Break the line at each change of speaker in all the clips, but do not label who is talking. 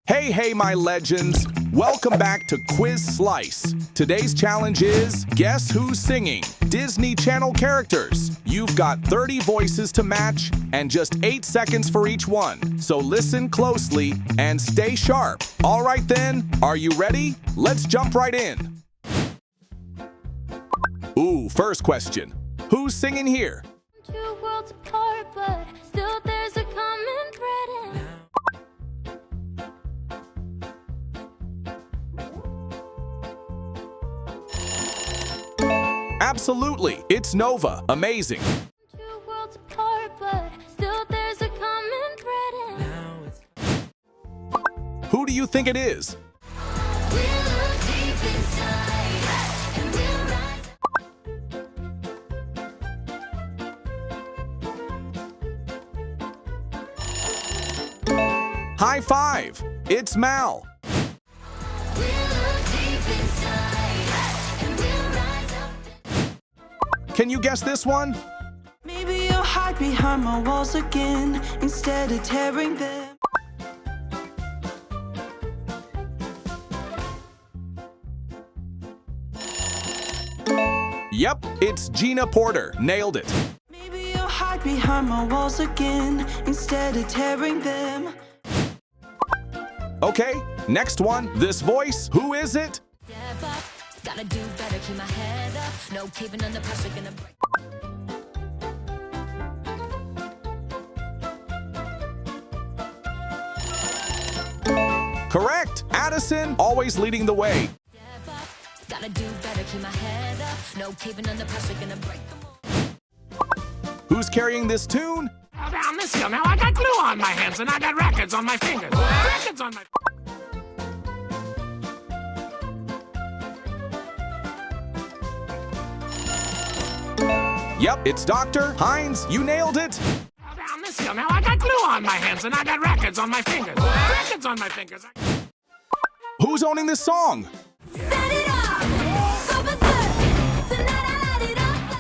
Hey, my legends! Welcome back to Quiz Slice. Today's challenge is Guess Who's Singing? Disney Channel characters. You've got 30 voices to match and just 8 seconds for each one. So listen closely and stay sharp. All right then, are you ready? Let's jump right in. Ooh, first question. Who's singing here?
Two worlds apart, but still there's a common thread in.
Absolutely, it's Nova. Amazing.
Two worlds apart, but still there's a common thread in.
Who do you think it is?
We'll look deep inside, and we'll rise.
High five! It's Mal.
We'll look deep inside, and we'll rise up.
Can you guess this one?
Maybe you'll hide behind my walls again instead of tearing them.
Yep, it's Gina Porter. Nailed it.
Maybe you'll hide behind my walls again instead of tearing them.
Okay, next one. This voice, who is it?
Step up, gotta do better, keep my head up. No caving under pressure, gonna break.
Correct, Addison, always leading the way.
Step up, gotta do better, keep my head up. No caving under pressure, gonna break the mold.
Who's carrying this tune?
Down this hill now, I got glue on my hands and I got records on my fingers. Records on my...
Yep, it's Dr. Hines. You nailed it.
Down this hill now, I got glue on my hands and I got records on my fingers. Records on my fingers.
Who's owning this song?
Set it up, go berserk. Tonight I light it up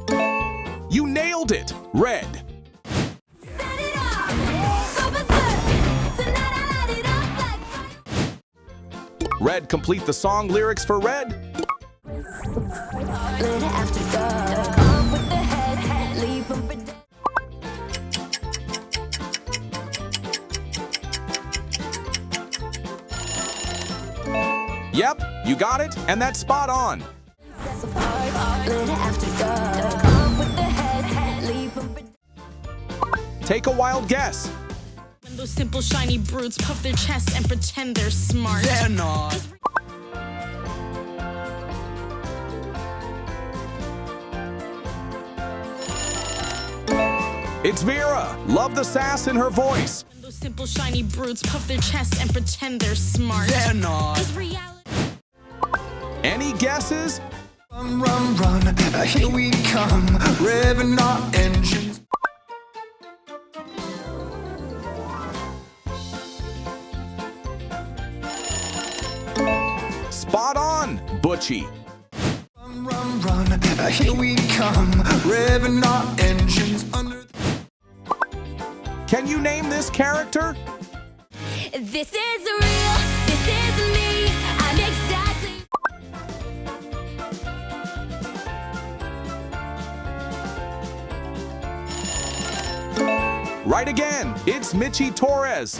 like.
You nailed it. Red.
Set it up, go berserk. Tonight I light it up like.
Red, complete the song lyrics for Red.
Later after dark, up with the head, leave them for dead.
Yep, you got it, and that's spot on.
That's apart, later after dark, up with the head, leave them for dead.
Take a wild guess.
When those simple shiny brutes puff their chests and pretend they're smart.
They're not.
It's Vera. Love the sass in her voice.
When those simple shiny brutes puff their chests and pretend they're smart.
They're not.
Is reality
Any guesses?
Run, run, run, here we come, revving our engines.
Spot on, Butchie.
Run, run, run, here we come, revving our engines under.
Can you name this character?
This is real, this is me, I'm exactly.
Right again, it's Michi Torres.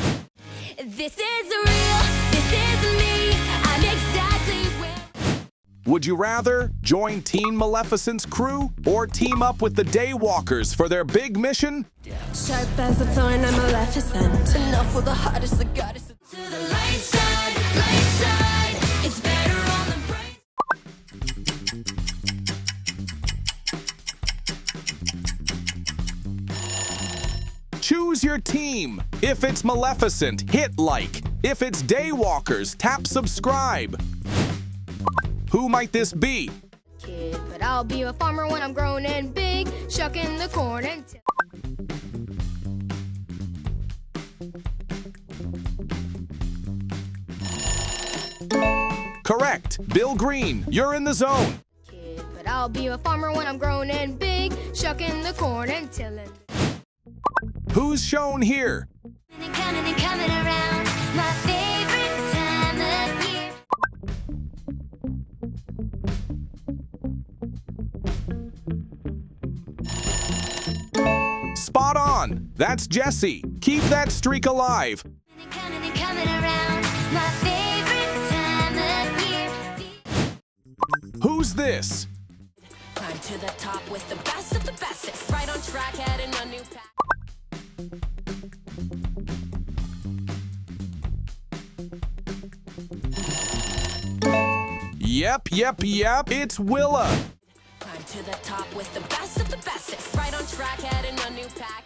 This is real, this is me, I'm exactly where.
Would you rather join Team Maleficent's crew or team up with the Daywalkers for their big mission?
Sharp as a thorn, I'm Maleficent.
Enough for the hottest, the goddess. To the light side, it's better on the bright.
Choose your team. If it's Maleficent, hit like. If it's Daywalkers, tap subscribe. Who might this be?
Kid, but I'll be a farmer when I'm grown and big, shucking the corn and
Correct. Bill Green, you're in the zone.
kid, but I'll be a farmer when I'm grown and big, shucking the corn and tilling.
Who's shown here?
Coming and coming around, my favorite time of year.
Spot on! That's Jesse. Keep that streak alive.
Coming and coming around, my favorite time of year.
Who's this?
Climb to the top with the best of the bestest. Right on track, heading a new path.
Yep, it's Willa.
Climb to the top with the best of the bestest. Right on track, heading a new pack.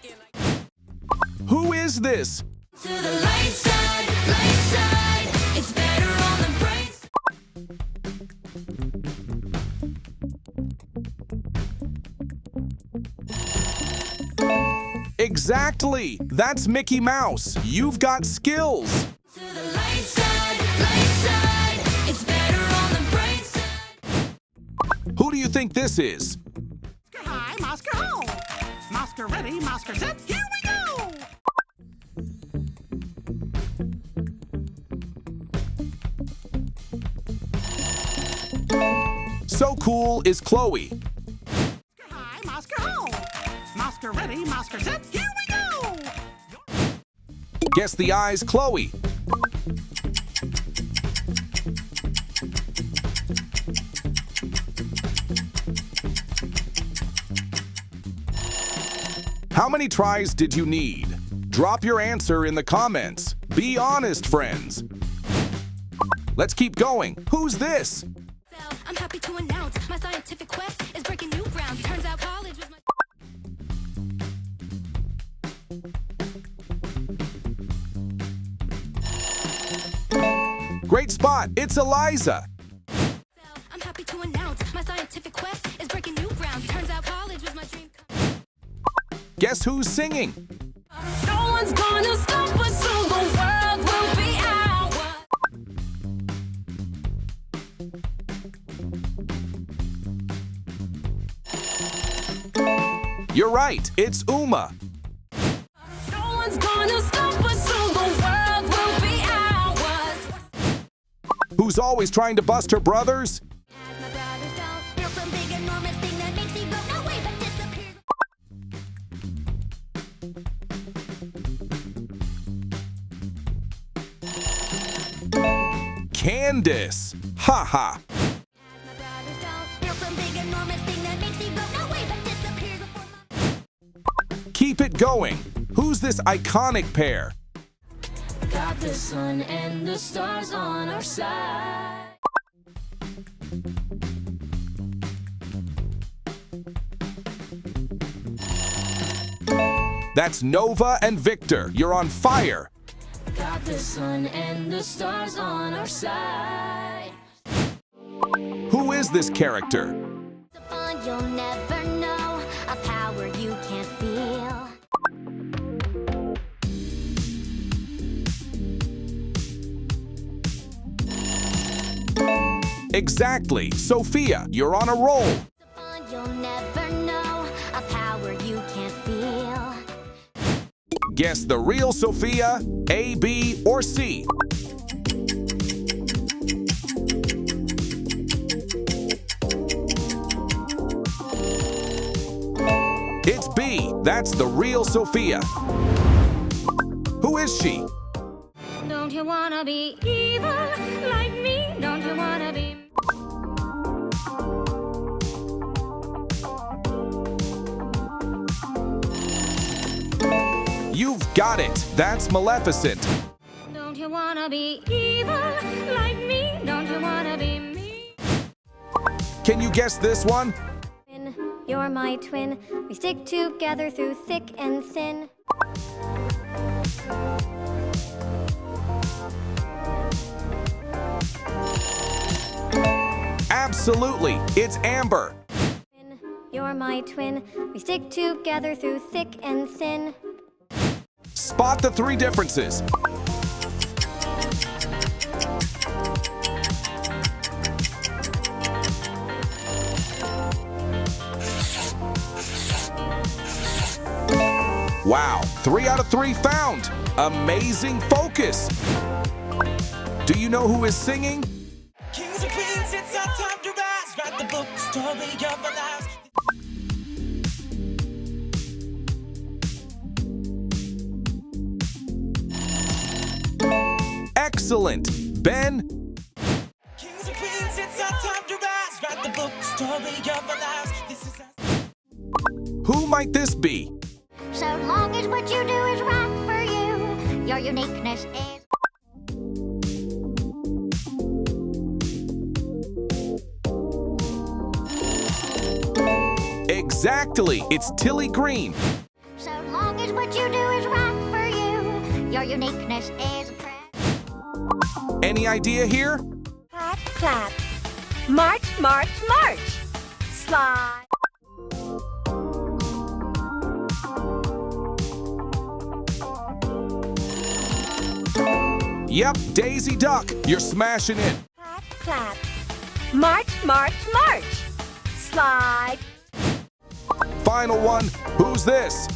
Who is this?
To the light side, it's better on the bright side.
Exactly! That's Mickey Mouse. You've got skills.
To the light side, it's better on the bright side.
Who do you think this is?
Oscar high, Oscar ho. Oscar ready, Oscar set, here we go.
So cool is Chloe.
Oscar high, Oscar ho. Oscar ready, Oscar set, here we go.
Guess the eyes, Chloe. How many tries did you need? Drop your answer in the comments. Be honest, friends. Let's keep going. Who's this?
I'm happy to announce my scientific quest is breaking new ground. Turns out college was my...
Great spot. It's Eliza.
I'm happy to announce my scientific quest is breaking new ground. Turns out college was my dream.
Guess who's singing?
No one's gonna stop us, so the world will be ours.
You're right. It's Uma.
No one's gonna stop us, so the world will be ours.
Who's always trying to bust her brothers?
As my brothers don't build some big enormous thing that makes you go no way but disappears.
Candace. Ha ha.
As my brothers don't build some big enormous thing that makes you go no way but disappears before my...
Keep it going. Who's this iconic pair?
Got the sun and the stars on our side.
That's Nova and Victor. You're on fire.
Got the sun and the stars on our side.
Who is this character?
Fun you'll never know, a power you can't feel.
Exactly. Sophia, you're on a roll.
Fun you'll never know, a power you can't feel.
Guess the real Sophia, A, B, or C. It's B. That's the real Sophia. Who is she?
Don't you wanna be evil like me? Don't you wanna be...
You've got it. That's Maleficent.
Don't you wanna be evil like me? Don't you wanna be me?
Can you guess this one?
You're my twin. We stick together through thick and thin.
Absolutely. It's Amber.
You're my twin. We stick together through thick and thin.
Spot the three differences. Wow, 3 out of 3 found. Amazing focus. Do you know who is singing?
Kings and queens, it's our time to rise. Write the book, story of our lives.
Excellent. Ben?
Kings and queens, it's our time to rise. Write the book, story of our lives. This is our...
Who might this be?
So long as what you do is right for you, your uniqueness is.
Exactly. It's Tilly Green.
So long as what you do is right for you, your uniqueness is.
Any idea here?
Clap, clap. March, march, march. Slide.
Yep, Daisy Duck. You're smashing it.
Clap, clap. March, march, march. Slide.
Final one. Who's this?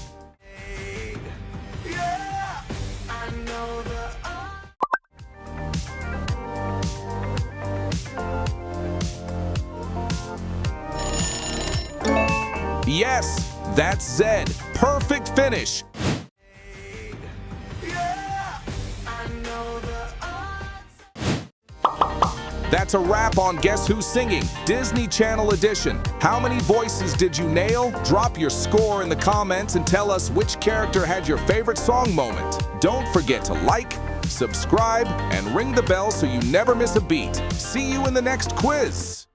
Yes, that's Zed. Perfect finish. That's a wrap on Guess Who's Singing, Disney Channel edition. How many voices did you nail? Drop your score in the comments and tell us which character had your favorite song moment. Don't forget to like, subscribe, and ring the bell so you never miss a beat. See you in the next quiz.